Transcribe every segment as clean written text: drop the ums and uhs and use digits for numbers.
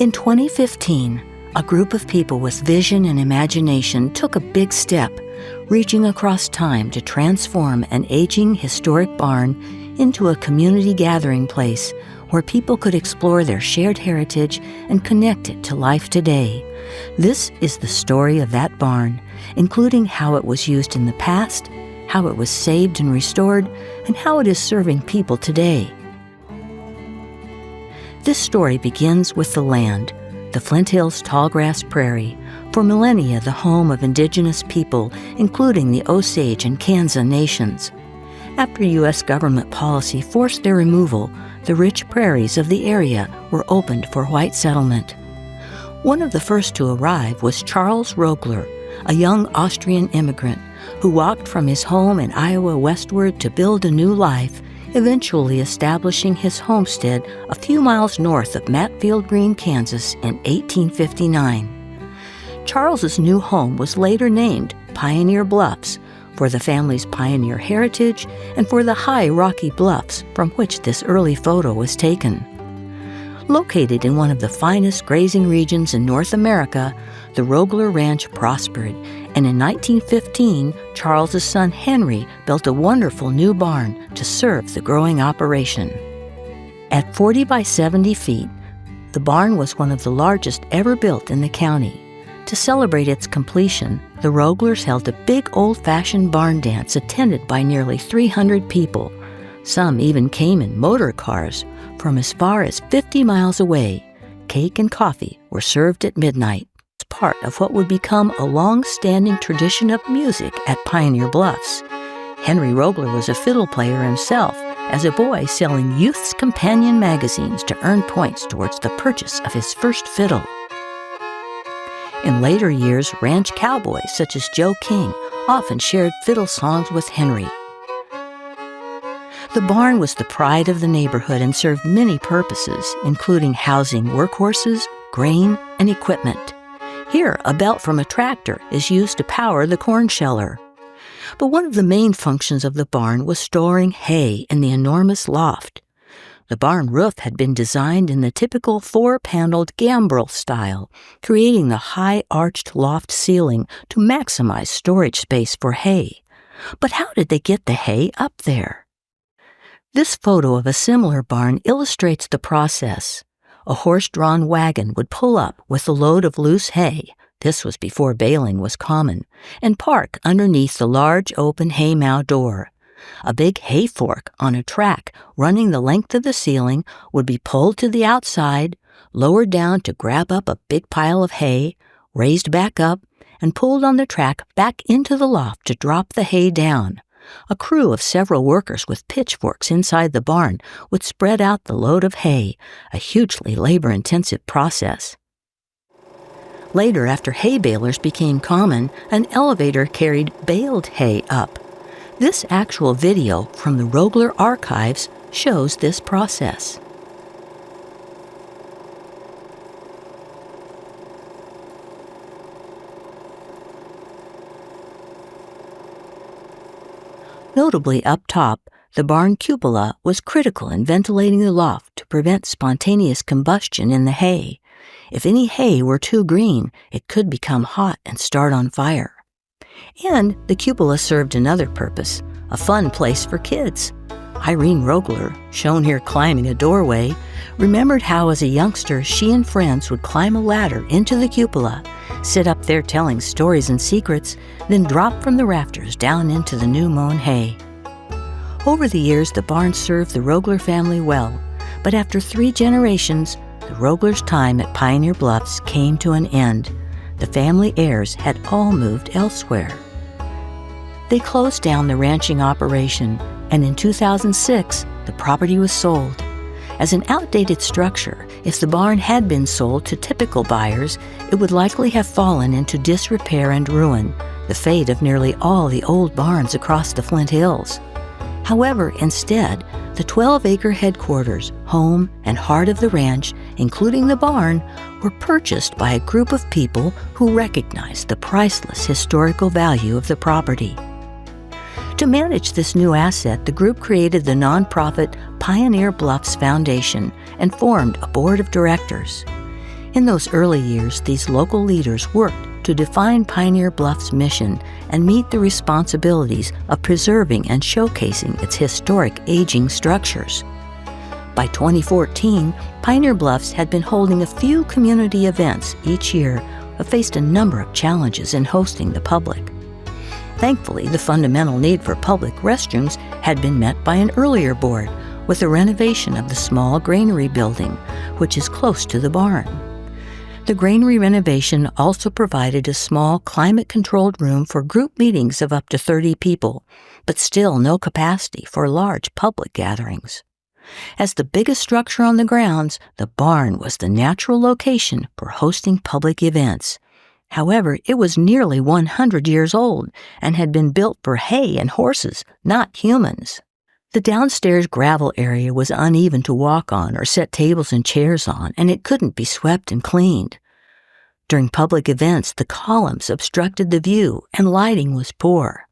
In 2015, a group of people with vision and imagination took a big step, reaching across time to transform an aging historic barn into a community gathering place where people could explore their shared heritage and connect it to life today. This is the story of that barn, including how it was used in the past, how it was saved and restored, and how it is serving people today. This story begins with the land, the Flint Hills tallgrass prairie, for millennia the home of indigenous people, including the Osage and Kansas nations. After U.S. government policy forced their removal, the rich prairies of the area were opened for white settlement. One of the first to arrive was Charles Rogler, a young Austrian immigrant who walked from his home in Iowa westward to build a new life, eventually establishing his homestead a few miles north of Matfield Green, Kansas in 1859. Charles's new home was later named Pioneer Bluffs for the family's pioneer heritage and for the high rocky bluffs from which this early photo was taken. Located in one of the finest grazing regions in North America, the Rogler Ranch prospered, and in 1915, Charles's son Henry built a wonderful new barn to serve the growing operation. At 40 by 70 feet, the barn was one of the largest ever built in the county. To celebrate its completion, the Roglers held a big old-fashioned barn dance attended by nearly 300 people. Some even came in motor cars from as far as 50 miles away. Cake and coffee were served at midnight. It's part of what would become a long-standing tradition of music at Pioneer Bluffs. Henry Rogler was a fiddle player himself, as a boy selling Youth's Companion magazines to earn points towards the purchase of his first fiddle. In later years, ranch cowboys such as Joe King often shared fiddle songs with Henry. The barn was the pride of the neighborhood and served many purposes, including housing workhorses, grain, and equipment. Here, a belt from a tractor is used to power the corn sheller. But one of the main functions of the barn was storing hay in the enormous loft. The barn roof had been designed in the typical four-paneled gambrel style, creating the high arched loft ceiling to maximize storage space for hay. But how did they get the hay up there? This photo of a similar barn illustrates the process. A horse-drawn wagon would pull up with a load of loose hay, this was before baling was common, and park underneath the large open hay mow door. A big hay fork on a track running the length of the ceiling would be pulled to the outside, lowered down to grab up a big pile of hay, raised back up, and pulled on the track back into the loft to drop the hay down. A crew of several workers with pitchforks inside the barn would spread out the load of hay, a hugely labor-intensive process. Later, after hay balers became common, an elevator carried baled hay up. This actual video from the Rogler archives shows this process. Notably up top, the barn cupola was critical in ventilating the loft to prevent spontaneous combustion in the hay. If any hay were too green, it could become hot and start on fire. And the cupola served another purpose, a fun place for kids. Irene Rogler, shown here climbing a doorway, remembered how as a youngster she and friends would climb a ladder into the cupola, sit up there telling stories and secrets, then drop from the rafters down into the new mown hay. Over the years, the barn served the Rogler family well, but after 3 generations, the Roglers' time at Pioneer Bluffs came to an end. The family heirs had all moved elsewhere. They closed down the ranching operation, and in 2006, the property was sold. As an outdated structure, if the barn had been sold to typical buyers, it would likely have fallen into disrepair and ruin, the fate of nearly all the old barns across the Flint Hills. However, instead, the 12-acre headquarters, home, and heart of the ranch, including the barn, were purchased by a group of people who recognized the priceless historical value of the property. To manage this new asset, the group created the nonprofit Pioneer Bluffs Foundation and formed a board of directors. In those early years, these local leaders worked to define Pioneer Bluffs' mission and meet the responsibilities of preserving and showcasing its historic aging structures. By 2014, Pioneer Bluffs had been holding a few community events each year, but faced a number of challenges in hosting the public. Thankfully, the fundamental need for public restrooms had been met by an earlier board with the renovation of the small granary building, which is close to the barn. The granary renovation also provided a small climate-controlled room for group meetings of up to 30 people, but still no capacity for large public gatherings. As the biggest structure on the grounds, the barn was the natural location for hosting public events. However, it was nearly 100 years old and had been built for hay and horses, not humans. The downstairs gravel area was uneven to walk on or set tables and chairs on, and it couldn't be swept and cleaned. During public events, the columns obstructed the view and lighting was poor.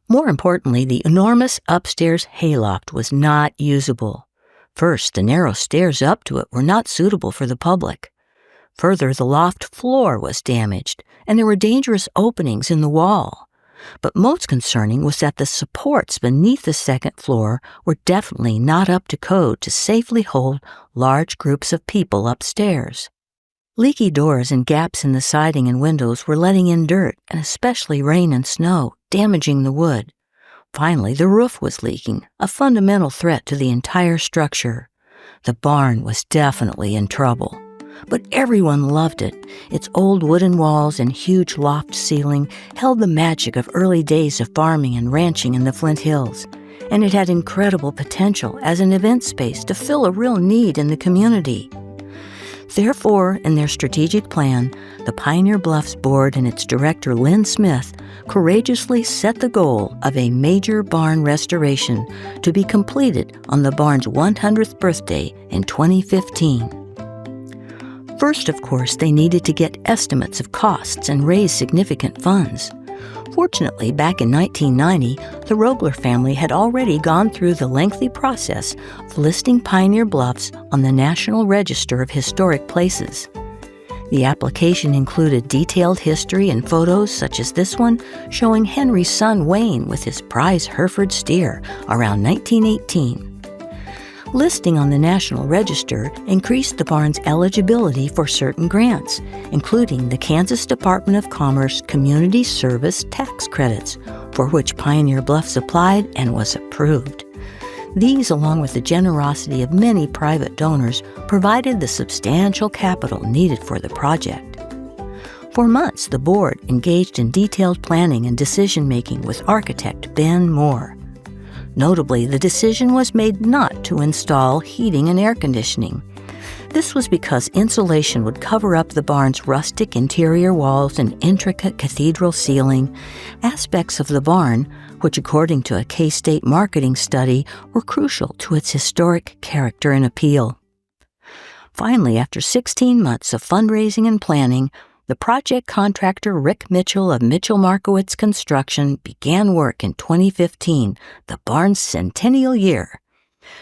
More importantly, the enormous upstairs hayloft was not usable. First, the narrow stairs up to it were not suitable for the public. Further, the loft floor was damaged, and there were dangerous openings in the wall. But most concerning was that the supports beneath the second floor were definitely not up to code to safely hold large groups of people upstairs. Leaky doors and gaps in the siding and windows were letting in dirt, and especially rain and snow, damaging the wood. Finally, the roof was leaking, a fundamental threat to the entire structure. The barn was definitely in trouble. But everyone loved it. Its old wooden walls and huge loft ceiling held the magic of early days of farming and ranching in the Flint Hills, and it had incredible potential as an event space to fill a real need in the community. Therefore, in their strategic plan, the Pioneer Bluffs board and its director, Lynn Smith, courageously set the goal of a major barn restoration to be completed on the barn's 100th birthday in 2015. First, of course, they needed to get estimates of costs and raise significant funds. Fortunately, back in 1990, the Rogler family had already gone through the lengthy process of listing Pioneer Bluffs on the National Register of Historic Places. The application included detailed history and photos such as this one showing Henry's son Wayne with his prize Hereford steer around 1918. Listing on the National Register increased the barn's eligibility for certain grants, including the Kansas Department of Commerce Community Service Tax Credits, for which Pioneer Bluffs applied and was approved. These, along with the generosity of many private donors, provided the substantial capital needed for the project. For months, the board engaged in detailed planning and decision-making with architect Ben Moore. Notably, the decision was made not to install heating and air conditioning. This was because insulation would cover up the barn's rustic interior walls and intricate cathedral ceiling, aspects of the barn, which according to a K-State marketing study were crucial to its historic character and appeal. Finally, after 16 months of fundraising and planning, the project contractor Rick Mitchell of Mitchell Markowitz Construction began work in 2015, the barn's centennial year.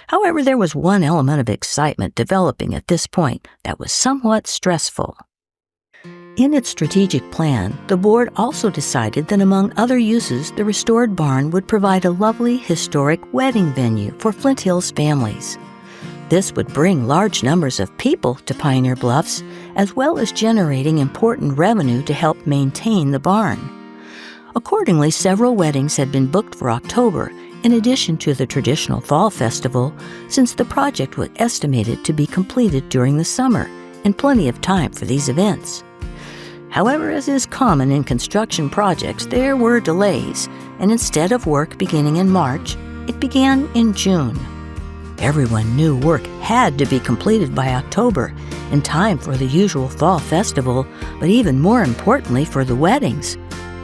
However, there was one element of excitement developing at this point that was somewhat stressful. In its strategic plan, the board also decided that among other uses, the restored barn would provide a lovely historic wedding venue for Flint Hills families. This would bring large numbers of people to Pioneer Bluffs, as well as generating important revenue to help maintain the barn. Accordingly, several weddings had been booked for October, in addition to the traditional fall festival, since the project was estimated to be completed during the summer, and plenty of time for these events. However, as is common in construction projects, there were delays, and instead of work beginning in March, it began in June. Everyone knew work had to be completed by October, in time for the usual fall festival, but even more importantly for the weddings.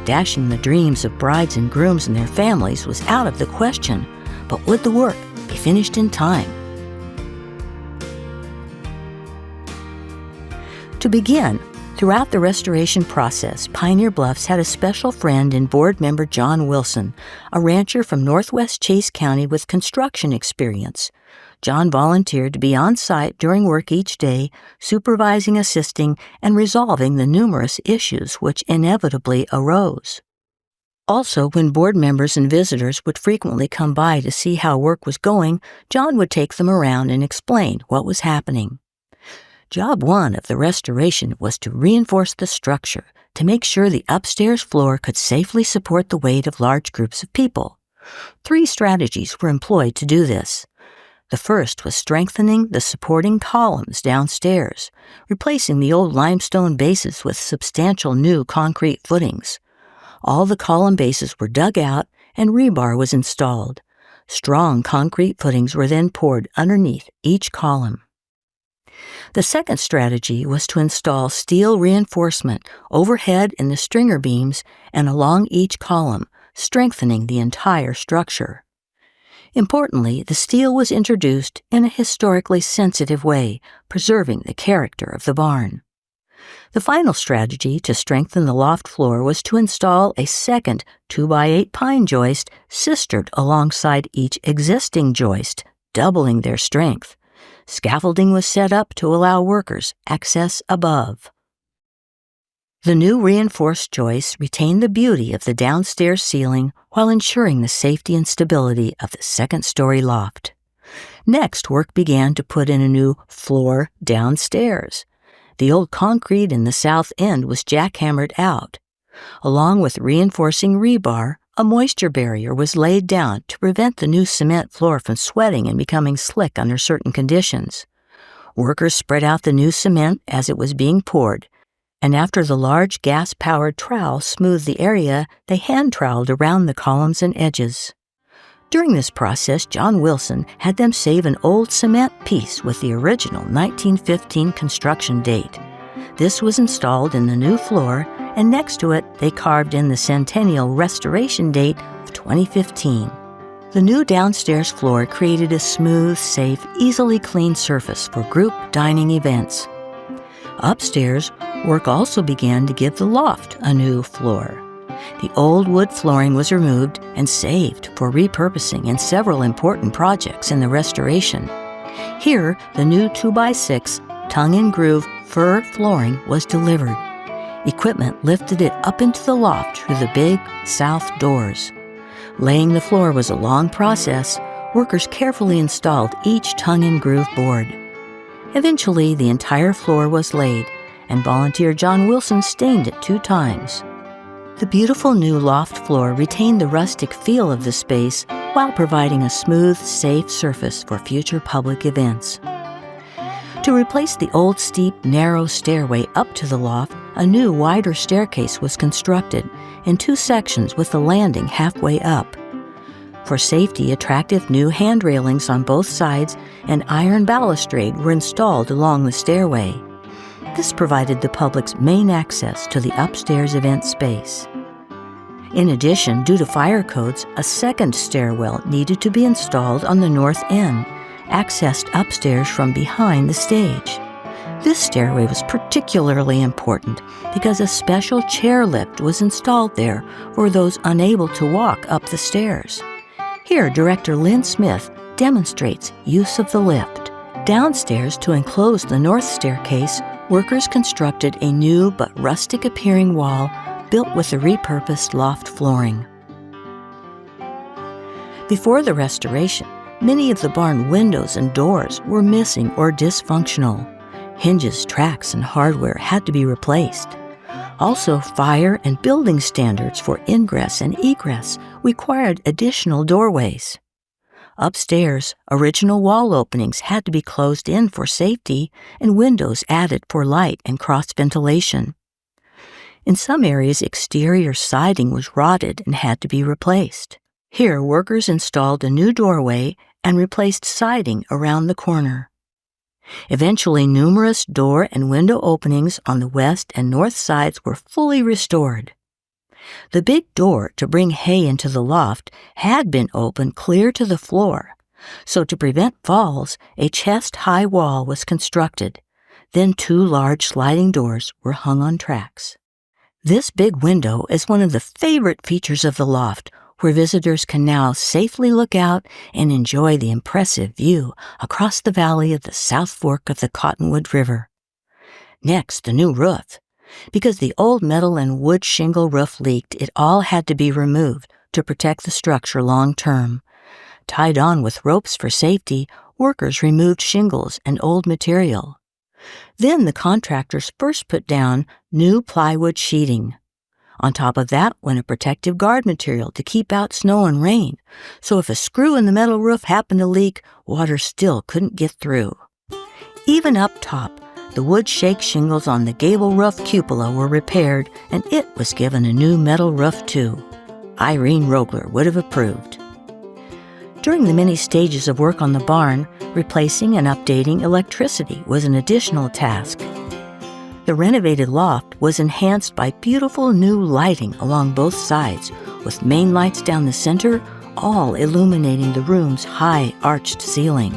Dashing the dreams of brides and grooms and their families was out of the question, but would the work be finished in time? To begin, throughout the restoration process, Pioneer Bluffs had a special friend in board member John Wilson, a rancher from northwest Chase County with construction experience. John volunteered to be on site during work each day, supervising, assisting, and resolving the numerous issues which inevitably arose. Also, when board members and visitors would frequently come by to see how work was going, John would take them around and explain what was happening. Job 1 of the restoration was to reinforce the structure to make sure the upstairs floor could safely support the weight of large groups of people. 3 strategies were employed to do this. The first was strengthening the supporting columns downstairs, replacing the old limestone bases with substantial new concrete footings. All the column bases were dug out and rebar was installed. Strong concrete footings were then poured underneath each column. The second strategy was to install steel reinforcement overhead in the stringer beams and along each column, strengthening the entire structure. Importantly, the steel was introduced in a historically sensitive way, preserving the character of the barn. The final strategy to strengthen the loft floor was to install a second 2x8 pine joist sistered alongside each existing joist, doubling their strength. Scaffolding was set up to allow workers access above. The new reinforced joists retained the beauty of the downstairs ceiling while ensuring the safety and stability of the second-story loft. Next, work began to put in a new floor downstairs. The old concrete in the south end was jackhammered out. Along with reinforcing rebar, a moisture barrier was laid down to prevent the new cement floor from sweating and becoming slick under certain conditions. Workers spread out the new cement as it was being poured, and after the large gas-powered trowel smoothed the area, they hand-troweled around the columns and edges. During this process, John Wilson had them save an old cement piece with the original 1915 construction date. This was installed in the new floor, and next to it, they carved in the centennial restoration date of 2015. The new downstairs floor created a smooth, safe, easily cleaned surface for group dining events. Upstairs, work also began to give the loft a new floor. The old wood flooring was removed and saved for repurposing in several important projects in the restoration. Here, the new 2x6 tongue-and-groove fir flooring was delivered. Equipment lifted it up into the loft through the big south doors. Laying the floor was a long process. Workers carefully installed each tongue-and-groove board. Eventually, the entire floor was laid, and volunteer John Wilson stained it 2 times. The beautiful new loft floor retained the rustic feel of the space while providing a smooth, safe surface for future public events. To replace the old steep, narrow stairway up to the loft, a new, wider staircase was constructed in 2 sections with the landing halfway up. For safety, attractive new hand railings on both sides and iron balustrade were installed along the stairway. This provided the public's main access to the upstairs event space. In addition, due to fire codes, a second stairwell needed to be installed on the north end, accessed upstairs from behind the stage. This stairway was particularly important because a special chair lift was installed there for those unable to walk up the stairs. Here, Director Lynn Smith demonstrates use of the lift. Downstairs, to enclose the north staircase, workers constructed a new but rustic-appearing wall built with the repurposed loft flooring. Before the restoration, many of the barn windows and doors were missing or dysfunctional. Hinges, tracks, and hardware had to be replaced. Also, fire and building standards for ingress and egress required additional doorways. Upstairs, original wall openings had to be closed in for safety and windows added for light and cross-ventilation. In some areas, exterior siding was rotted and had to be replaced. Here, workers installed a new doorway and replaced siding around the corner. Eventually, numerous door and window openings on the west and north sides were fully restored. The big door to bring hay into the loft had been opened clear to the floor, so to prevent falls, a chest-high wall was constructed. Then 2 large sliding doors were hung on tracks. This big window is one of the favorite features of the loft, where visitors can now safely look out and enjoy the impressive view across the valley of the South Fork of the Cottonwood River. Next, the new roof. Because the old metal and wood shingle roof leaked, it all had to be removed to protect the structure long term. Tied on with ropes for safety, workers removed shingles and old material. Then the contractors first put down new plywood sheeting. On top of that went a protective guard material to keep out snow and rain, so if a screw in the metal roof happened to leak, water still couldn't get through. Even up top, the wood shake shingles on the gable roof cupola were repaired, and it was given a new metal roof too. Irene Rogler would have approved. During the many stages of work on the barn, replacing and updating electricity was an additional task. The renovated loft was enhanced by beautiful new lighting along both sides, with main lights down the center, all illuminating the room's high arched ceiling.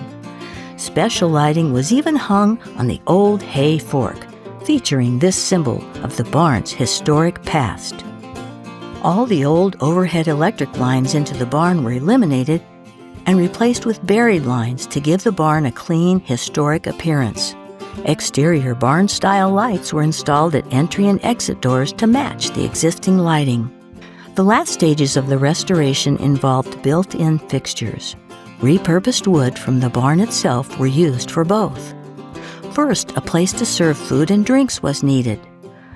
Special lighting was even hung on the old hay fork, featuring this symbol of the barn's historic past. All the old overhead electric lines into the barn were eliminated and replaced with buried lines to give the barn a clean, historic appearance. Exterior barn-style lights were installed at entry and exit doors to match the existing lighting. The last stages of the restoration involved built-in fixtures. Repurposed wood from the barn itself were used for both. First, a place to serve food and drinks was needed.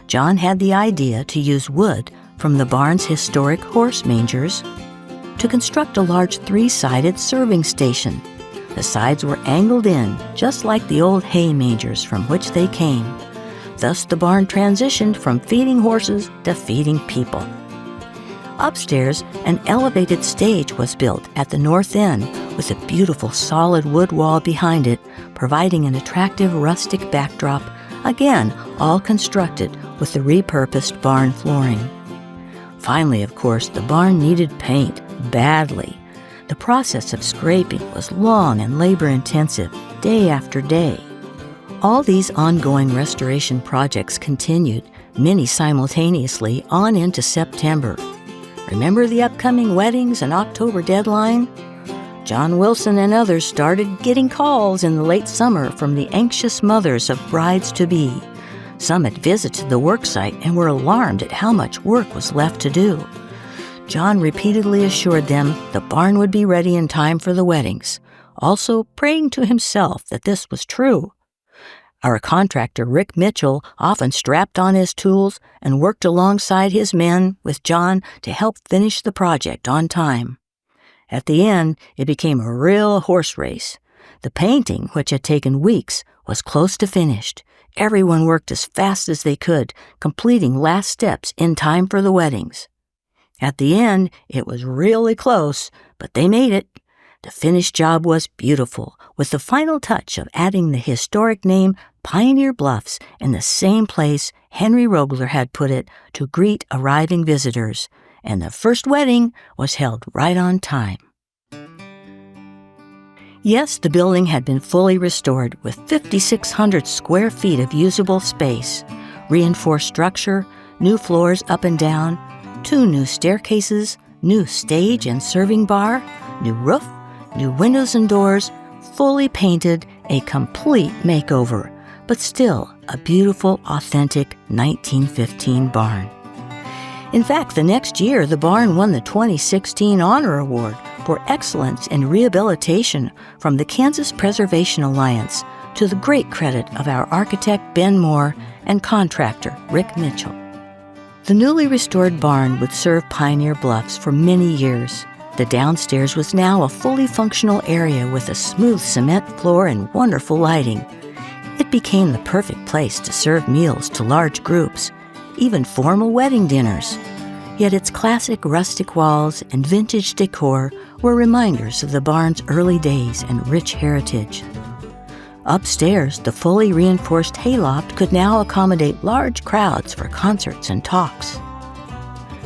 John had the idea to use wood from the barn's historic horse mangers to construct a large 3-sided serving station. The sides were angled in, just like the old hay mangers from which they came. Thus, the barn transitioned from feeding horses to feeding people. Upstairs, an elevated stage was built at the north end with a beautiful solid wood wall behind it, providing an attractive rustic backdrop, again, all constructed with the repurposed barn flooring. Finally, of course, the barn needed paint badly. The process of scraping was long and labor-intensive, day after day. All these ongoing restoration projects continued, many simultaneously, on into September. Remember the upcoming weddings and October deadline? John Wilson and others started getting calls in the late summer from the anxious mothers of brides-to-be. Some had visited the worksite and were alarmed at how much work was left to do. John repeatedly assured them the barn would be ready in time for the weddings, also praying to himself that this was true. Our contractor, Rick Mitchell, often strapped on his tools and worked alongside his men with John to help finish the project on time. At the end, it became a real horse race. The painting, which had taken weeks, was close to finished. Everyone worked as fast as they could, completing last steps in time for the weddings. At the end, it was really close, but they made it. The finished job was beautiful, with the final touch of adding the historic name Pioneer Bluffs in the same place Henry Rogler had put it to greet arriving visitors, and the first wedding was held right on time. Yes, the building had been fully restored with 5,600 square feet of usable space, reinforced structure, new floors up and down, 2 new staircases, new stage and serving bar, new roof, new windows and doors, fully painted, a complete makeover, but still a beautiful, authentic 1915 barn. In fact, the next year, the barn won the 2016 Honor Award for Excellence in Rehabilitation from the Kansas Preservation Alliance, to the great credit of our architect Ben Moore and contractor Rick Mitchell. The newly restored barn would serve Pioneer Bluffs for many years. The downstairs was now a fully functional area with a smooth cement floor and wonderful lighting. It became the perfect place to serve meals to large groups, even formal wedding dinners. Yet its classic rustic walls and vintage decor were reminders of the barn's early days and rich heritage. Upstairs, the fully reinforced hayloft could now accommodate large crowds for concerts and talks.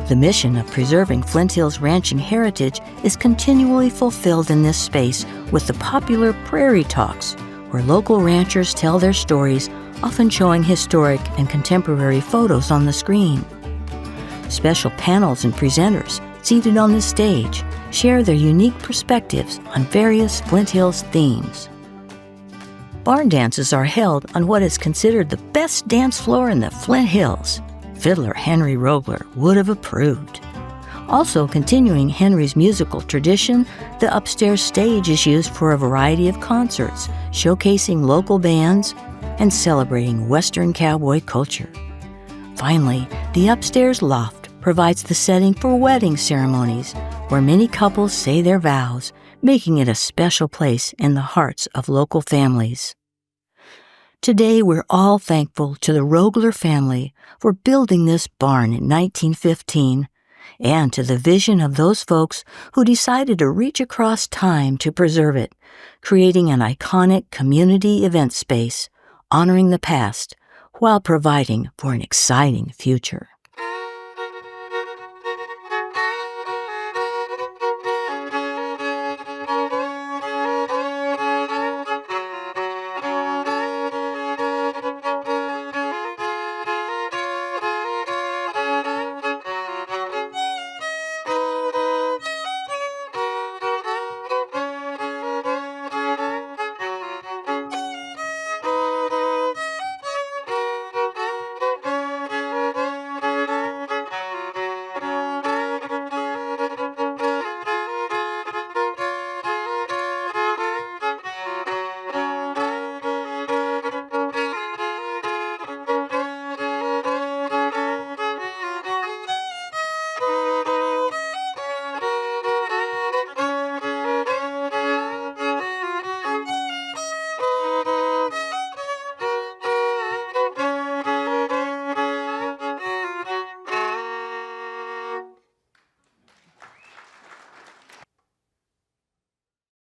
The mission of preserving Flint Hills ranching heritage is continually fulfilled in this space with the popular Prairie Talks, where local ranchers tell their stories, often showing historic and contemporary photos on the screen. Special panels and presenters seated on the stage, share their unique perspectives on various Flint Hills themes. Barn dances are held on what is considered the best dance floor in the Flint Hills. Fiddler Henry Rogler would have approved. Also continuing Henry's musical tradition, the upstairs stage is used for a variety of concerts, showcasing local bands and celebrating Western cowboy culture. Finally, the upstairs loft provides the setting for wedding ceremonies, where many couples say their vows, making it a special place in the hearts of local families. Today, we're all thankful to the Rogler family for building this barn in 1915, and to the vision of those folks who decided to reach across time to preserve it, creating an iconic community event space, honoring the past, while providing for an exciting future.